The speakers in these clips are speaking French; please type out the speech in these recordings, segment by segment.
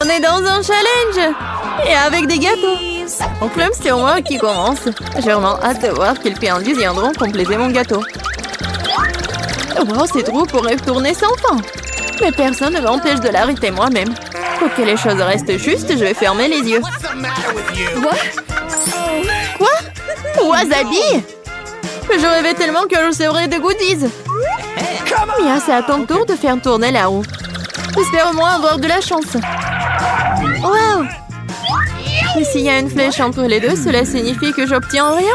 On est dans un challenge. Et avec des gâteaux. En club, c'est moi qui commence. J'ai vraiment hâte de voir quels péandus viendront compléter mon gâteau. Wow, ces trous pourraient tourner sans fin. Mais personne ne m'empêche de l'arrêter moi-même. Pour que les choses restent justes, je vais fermer les yeux. Quoi? Wasabi? Je rêvais tellement que je recevrais des goodies. Mia, c'est à ton tour de faire tourner la roue. J'espère au moins avoir de la chance. Wow! Mais s'il y a une flèche entre les deux, cela signifie que j'obtiens rien?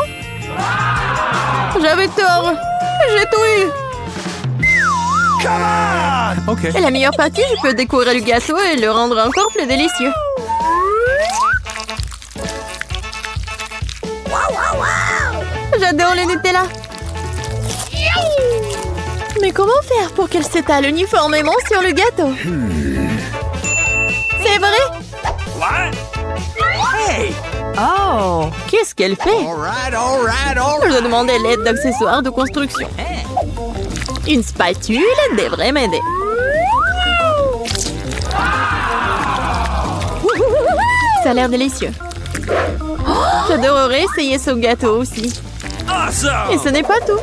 J'avais tort. J'ai tout eu. Okay. Et la meilleure partie, je peux décorer le gâteau et le rendre encore plus délicieux. J'adore le Nutella. Mais comment faire pour qu'elle s'étale uniformément sur le gâteau? C'est vrai? Hey! Oh! Qu'est-ce qu'elle fait? Je dois demander l'aide d'accessoires de construction. Une spatule devrait m'aider. Ça a l'air délicieux. J'adorerais essayer ce gâteau aussi. Et ce n'est pas tout.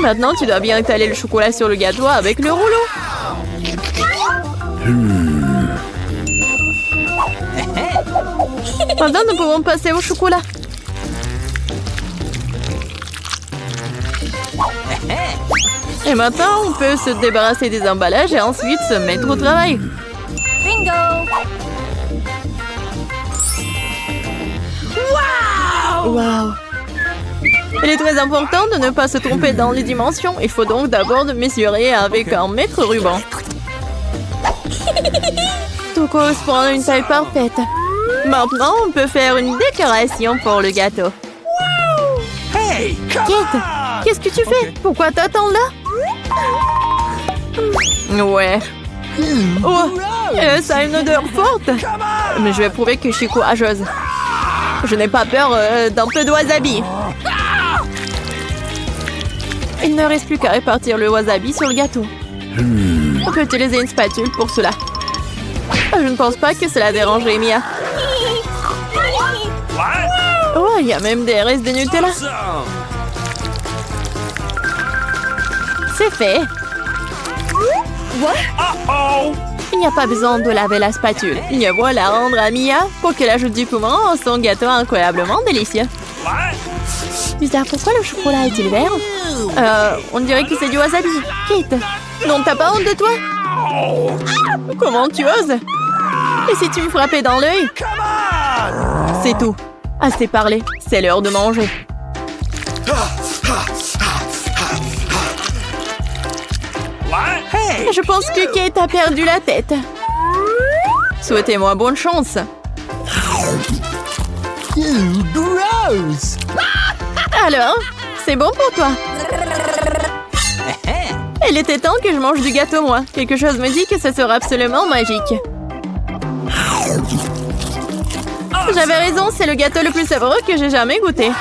Maintenant, tu dois bien étaler le chocolat sur le gâteau avec le rouleau. Maintenant, nous pouvons passer au chocolat. Et maintenant, on peut se débarrasser des emballages et ensuite se mettre au travail. Bingo! Wow! Il est très important de ne pas se tromper dans les dimensions. Il faut donc d'abord mesurer avec un mètre ruban. Tout correspond à une taille parfaite. Maintenant, on peut faire une décoration pour le gâteau. Hey! Kate, qu'est-ce que tu fais? Pourquoi t'attends là? Ouais. Oh, ça a une odeur forte. Mais je vais prouver que je suis courageuse. Je n'ai pas peur d'un peu de wasabi. Il ne reste plus qu'à répartir le wasabi sur le gâteau. On peut utiliser une spatule pour cela. Je ne pense pas que cela dérangerait Mia. Oh, il y a même des restes de Nutella. C'est fait. Il n'y a pas besoin de laver la spatule. Il y a beau la rendre à Mia pour qu'elle ajoute du piment à son gâteau incroyablement délicieux. Bizarre, pourquoi le chocolat est-il vert? On dirait que c'est du wasabi. Kate, non, t'as pas honte de toi? Comment tu oses? Et si tu me frappais dans l'œil? C'est tout. Assez parlé, c'est l'heure de manger. Je pense que Kate a perdu la tête. Souhaitez-moi bonne chance. Gross! Alors, c'est bon pour toi? Il était temps que je mange du gâteau, moi. Quelque chose me dit que ce sera absolument magique. J'avais raison, c'est le gâteau le plus savoureux que j'ai jamais goûté.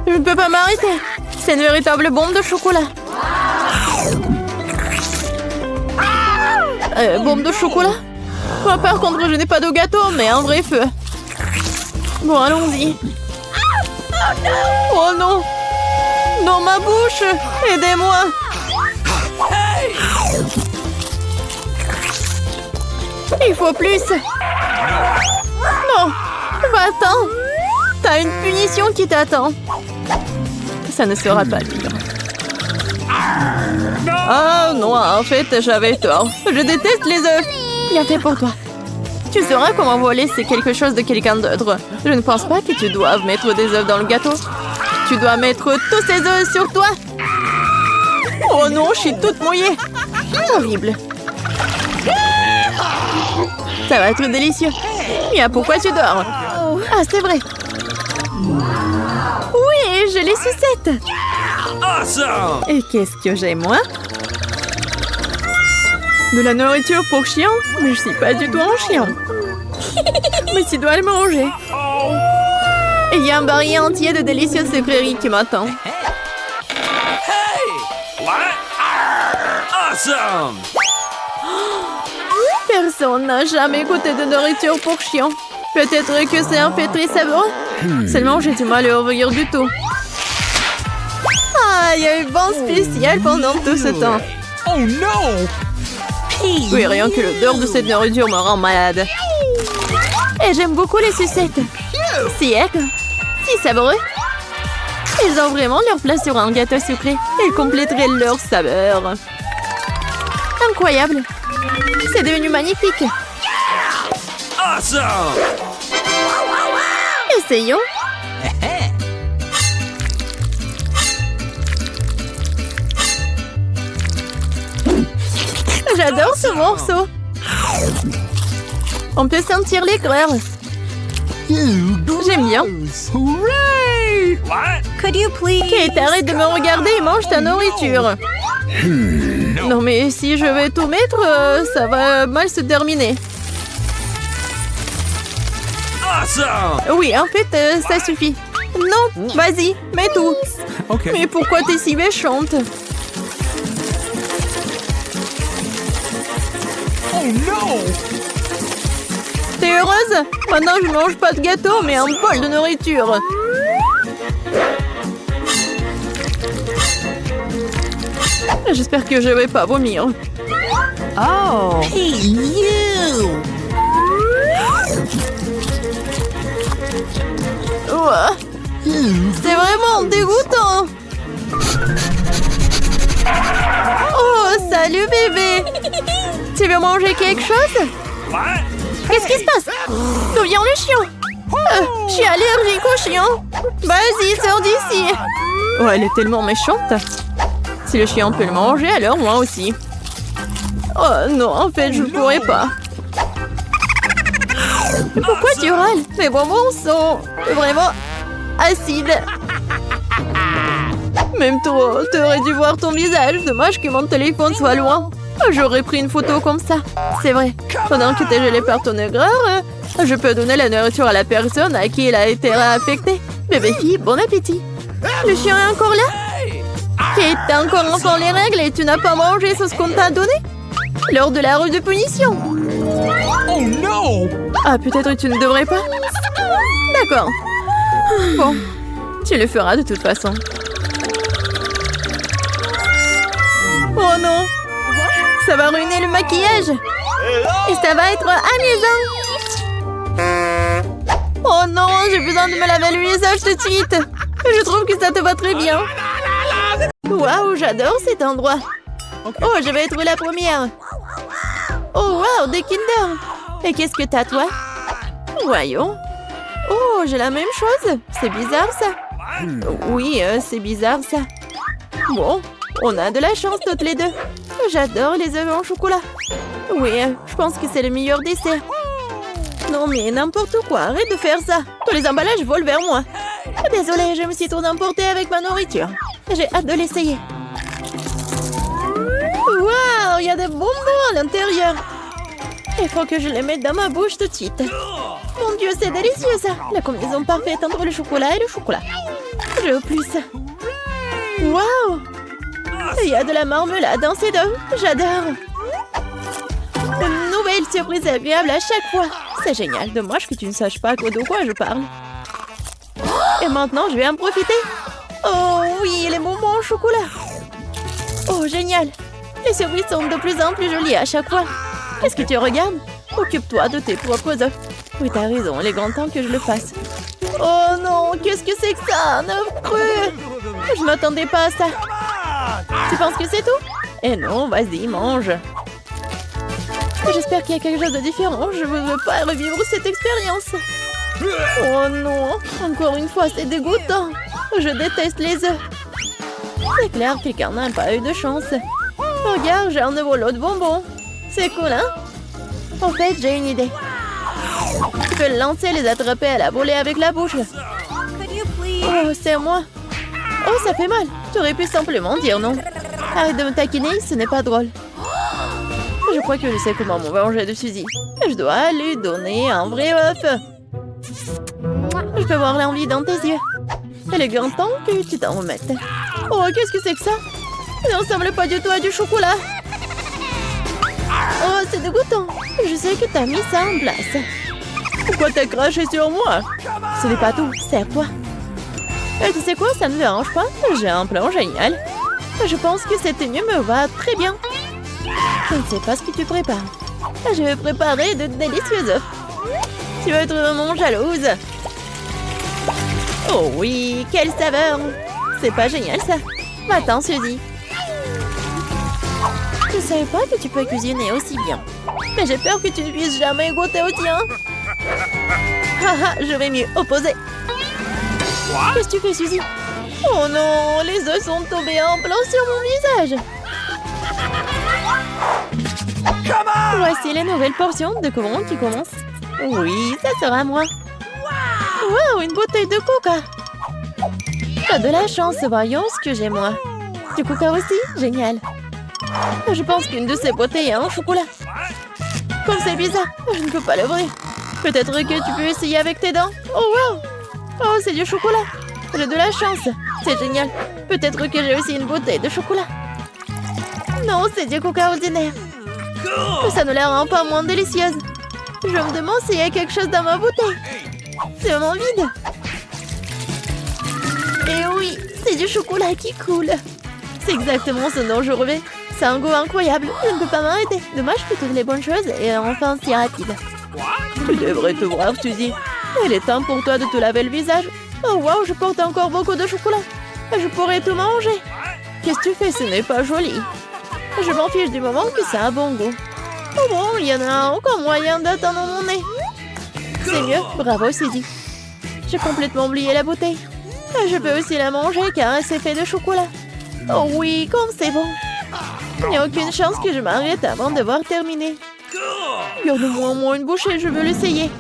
Je ne peux pas m'arrêter. C'est une véritable bombe de chocolat. Bombe de chocolat? Moi, par contre, je n'ai pas de gâteau, mais un vrai feu. Bon, allons-y. Oh non! Dans ma bouche! Aidez-moi! Il faut plus! Non! Va-t'en! T'as une punition qui t'attend. Ça ne sera pas dur. Ah non, en fait, j'avais tort. Je déteste les œufs. Bien fait pour toi. Tu sauras comment voler, c'est quelque chose de quelqu'un d'autre. Je ne pense pas que tu doives mettre des œufs dans le gâteau. Tu dois mettre tous ces œufs sur toi. Oh non, je suis toute mouillée. Horrible. Ça va être délicieux. Mia, pourquoi tu dors? Ah, c'est vrai. Oui, je les sucette. Awesome! Et qu'est-ce que j'ai, moi? De la nourriture pour chien? Mais je suis pas du tout un chien. Mais tu dois le manger. Et il y a un barillet entier de délicieuses sucreries qui m'attend. Hey! What? Awesome! Personne n'a jamais goûté de nourriture pour chien. Peut-être que c'est un fait très savoureux. Seulement, j'ai du mal à ouvrir du tout. Ah, il y a eu bon spécial pendant tout ce temps. Oh no! Oui, rien que l'odeur de cette nourriture me rend malade. Et j'aime beaucoup les sucettes. Si savoureux. Ils ont vraiment leur place sur un gâteau sucré. Ils compléteraient leur saveur. Incroyable. C'est devenu magnifique. Awesome! Essayons. J'adore ce morceau. On peut sentir l'éclair. J'aime bien. Hooray! What? Could you please? Kate, arrête de me regarder et mange ta nourriture. Non mais si je vais tout mettre, ça va mal se terminer. Awesome! Oui, en fait, ça suffit. Non, vas-y, mets tout. Okay. Mais pourquoi t'es si méchante? Oh no! T'es heureuse? Maintenant, je mange pas de gâteau, mais un bol de nourriture. J'espère que je vais pas vomir. Oh. Hey, you! Ouah, c'est vraiment dégoûtant. Oh, salut bébé. Tu veux manger quelque chose? What? Qu'est-ce qui se passe? D'où vient le chien? Je suis allergique au chien. Vas-y, sors d'ici. Oh, elle est tellement méchante. Si le chien peut le manger, alors moi aussi. Oh non, en fait, je pourrais pas. Pourquoi tu râles? Mes bonbons sont vraiment acides. Même toi, t'aurais dû voir ton visage. Dommage que mon téléphone soit loin. J'aurais pris une photo comme ça. C'est vrai. Pendant que t'es gelé par ton aigreur, je peux donner la nourriture à la personne à qui elle a été affectée. Bébé fille, bon appétit. Le chien est encore là? Kate, t'as encore enfant les règles et tu n'as pas mangé ce qu'on t'a donné? Lors de la rue de punition. Oh no! Ah, peut-être tu ne devrais pas? D'accord. Bon, tu le feras de toute façon. Oh non! Ça va ruiner le maquillage! Et ça va être amusant! Oh non, j'ai besoin de me laver le visage tout de suite! Je trouve que ça te va très bien! Waouh, j'adore cet endroit! Oh, je vais être la première! Oh waouh, des Kinder! Et qu'est-ce que t'as, toi? Voyons. Oh, j'ai la même chose. C'est bizarre, ça. Oui, c'est bizarre, ça. Bon, on a de la chance toutes les deux. J'adore les œufs en chocolat. Oui, je pense que c'est le meilleur dessert. Non, mais n'importe quoi. Arrête de faire ça. Tous les emballages volent vers moi. Désolée, je me suis trop emportée avec ma nourriture. J'ai hâte de l'essayer. Waouh, il y a des bonbons à l'intérieur. Il faut que je les mette dans ma bouche tout de suite. Mon Dieu, c'est délicieux ça. La combinaison parfaite entre le chocolat et le chocolat. Je veux plus. Waouh! Il y a de la marmelade dans ces deux. J'adore. Une nouvelle surprise agréable à chaque fois. C'est génial. Dommage que tu ne saches pas de quoi je parle. Et maintenant, je vais en profiter. Oh oui, les bonbons au chocolat. Oh, génial. Les surprises sont de plus en plus jolies à chaque fois. Qu'est-ce que tu regardes? Occupe-toi de tes propres œufs. Oui, t'as raison, il est grand temps que je le fasse. Oh non, qu'est-ce que c'est que ça? Un œuf cru! Je m'attendais pas à ça. Tu penses que c'est tout? Eh non, vas-y, mange. J'espère qu'il y a quelque chose de différent. Je ne veux pas revivre cette expérience. Oh non, encore une fois, c'est dégoûtant. Je déteste les œufs. C'est clair que quelqu'un n'a pas eu de chance. Regarde, j'ai un nouveau lot de bonbons. C'est cool, hein? En fait, j'ai une idée. Tu peux le lancer et les attraper à la volée avec la bouche. Oh, c'est moi. Oh, ça fait mal. Tu aurais pu simplement dire non. Arrête de me taquiner, ce n'est pas drôle. Je crois que je sais comment me venger de Suzy. Je dois lui donner un vrai œuf. Je peux voir l'envie dans tes yeux. Il est grand temps que tu t'en remettes. Oh, qu'est-ce que c'est que ça? Ça ne ressemble pas du tout à du chocolat. Oh, c'est dégoûtant. Je sais que t'as mis ça en place. Pourquoi t'as craché sur moi? Ce n'est pas tout, serre-toi. Tu sais quoi, ça ne me dérange pas. J'ai un plan génial. Je pense que cette tenue me va très bien. Je ne sais pas ce que tu prépares. Je vais préparer de délicieuses œufs. Tu vas être vraiment jalouse. Oh oui, quelle saveur. C'est pas génial ça. Attends, Suzy. Je savais pas que tu peux cuisiner aussi bien. Mais j'ai peur que tu ne puisses jamais goûter au tien. Haha, je vais m'y opposer. Qu'est-ce que tu fais, Suzy? Oh non, les œufs sont tombés en plein sur mon visage. Voici les nouvelles portions. Découvrons qui commence. Oui, ça sera moi. Wow, une bouteille de coca. T'as de la chance, voyons ce que j'ai moi. Du coca aussi? Génial. Je pense qu'une de ces bouteilles a un chocolat. Comme c'est bizarre, je ne peux pas l'ouvrir. Peut-être que tu peux essayer avec tes dents. Oh wow! Oh, c'est du chocolat. J'ai de la chance. C'est génial. Peut-être que j'ai aussi une bouteille de chocolat. Non, c'est du coca ordinaire. Ça ne la rend pas moins délicieuse. Je me demande s'il y a quelque chose dans ma bouteille. C'est vraiment vide. Et oui, c'est du chocolat qui coule. C'est exactement ce dont je rêvais. C'est un goût incroyable. Je ne peux pas m'arrêter. Dommage que toutes les bonnes choses et enfin si rapide. Tu devrais te voir, Suzy. Il est temps pour toi de te laver le visage. Oh wow, je porte encore beaucoup de chocolat. Je pourrais tout manger. Qu'est-ce que tu fais? Ce n'est pas joli. Je m'en fiche du moment que ça a bon goût. Oh bon, il y en a encore moyen d'atteindre mon nez. C'est mieux, bravo Suzy. J'ai complètement oublié la bouteille. Je peux aussi la manger car c'est fait de chocolat. Oh oui, comme c'est bon. Il n'y a aucune chance que je m'arrête avant d'avoir terminé. Garde-moi au moins une bouchée, je veux l'essayer.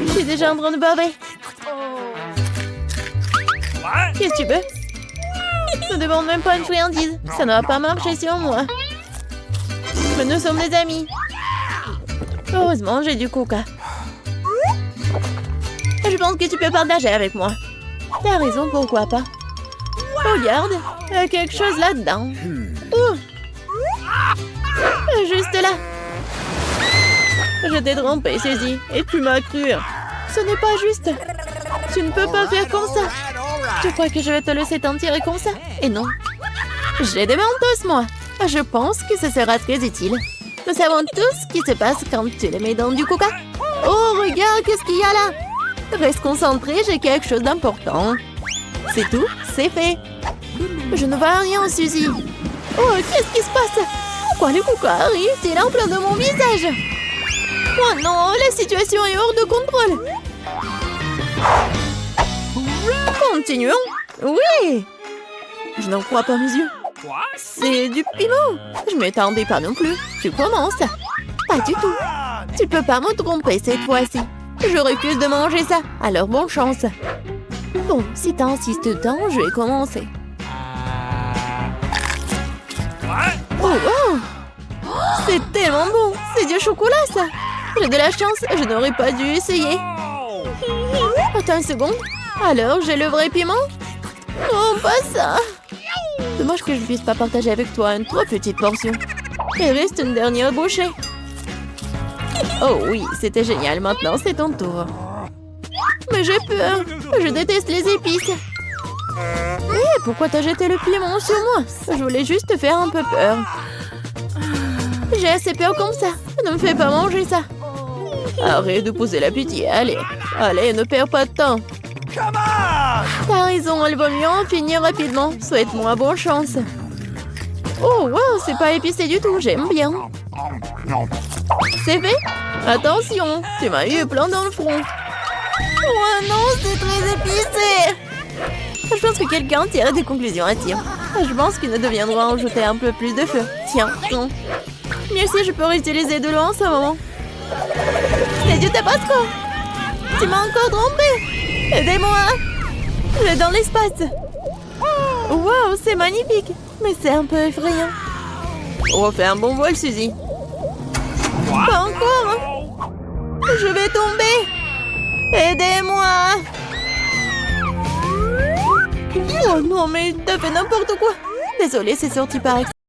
Je suis déjà en train de baver. Qu'est-ce que tu veux? Ne demande même pas une friandise. Ça ne va pas marcher sur moi. Mais nous sommes des amis. Heureusement, j'ai du coca. Je pense que tu peux partager avec moi. T'as raison, pourquoi pas? Regarde, il y a quelque chose là-dedans. Juste là. Je t'ai trompé, Suzy, et tu m'as cru. Ce n'est pas juste. Tu ne peux pas faire comme ça. Tu crois que je vais te laisser t'en tirer comme ça? Et non. J'ai des mentos, moi. Je pense que ce sera très utile. Nous savons tous ce qui se passe quand tu les mets dans du coca. Oh, regarde, qu'est-ce qu'il y a là? Reste concentré, j'ai quelque chose d'important. C'est tout, c'est fait. Je ne vois rien, Suzy. Oh, qu'est-ce qui se passe? Pourquoi le coca arrive-t-il en plein de mon visage? Oh non, la situation est hors de contrôle. Continuons. Oui. Je n'en crois pas mes yeux. C'est du piment. Je ne m'attendais pas non plus. Tu commences. Pas du tout. Tu peux pas me tromper cette fois-ci. Je refuse de manger ça. Alors bonne chance. Bon, si t'insistes tant, je vais commencer. Oh wow. C'est tellement bon. C'est du chocolat ça. J'ai de la chance. Je n'aurais pas dû essayer. Attends une seconde. Alors, j'ai le vrai piment? Non, pas ça. Dommage que je ne puisse pas partager avec toi une trop petite portion. Il reste une dernière bouchée. Oh oui, c'était génial. Maintenant, c'est ton tour. Mais j'ai peur. Je déteste les épices. Hé, pourquoi t'as jeté le piment sur moi? Je voulais juste te faire un peu peur. J'ai assez peur comme ça. Ne me fais pas manger ça. Arrête de poser la pitié. Allez, allez, ne perds pas de temps. T'as raison, il vaut mieux en finir rapidement. Souhaite-moi bonne chance. Oh, wow, c'est pas épicé du tout, j'aime bien. C'est fait? Attention, tu m'as eu plein dans le front. Oh non, c'est très épicé. Je pense que quelqu'un tire des conclusions à tir. Je pense qu'il nous deviendra en jeter un peu plus de feu. Tiens, non. Mieux si je peux réutiliser de l'eau en ce moment. C'est du tabasco. Tu m'as encore trompé. Aidez-moi. Je vais dans l'espace. Wow, c'est magnifique. Mais c'est un peu effrayant. Oh, fais un bon vol, Suzy. Pas encore. Je vais tomber. Aidez-moi. Oh non, mais t'as fait n'importe quoi. Désolée, c'est sorti par accident.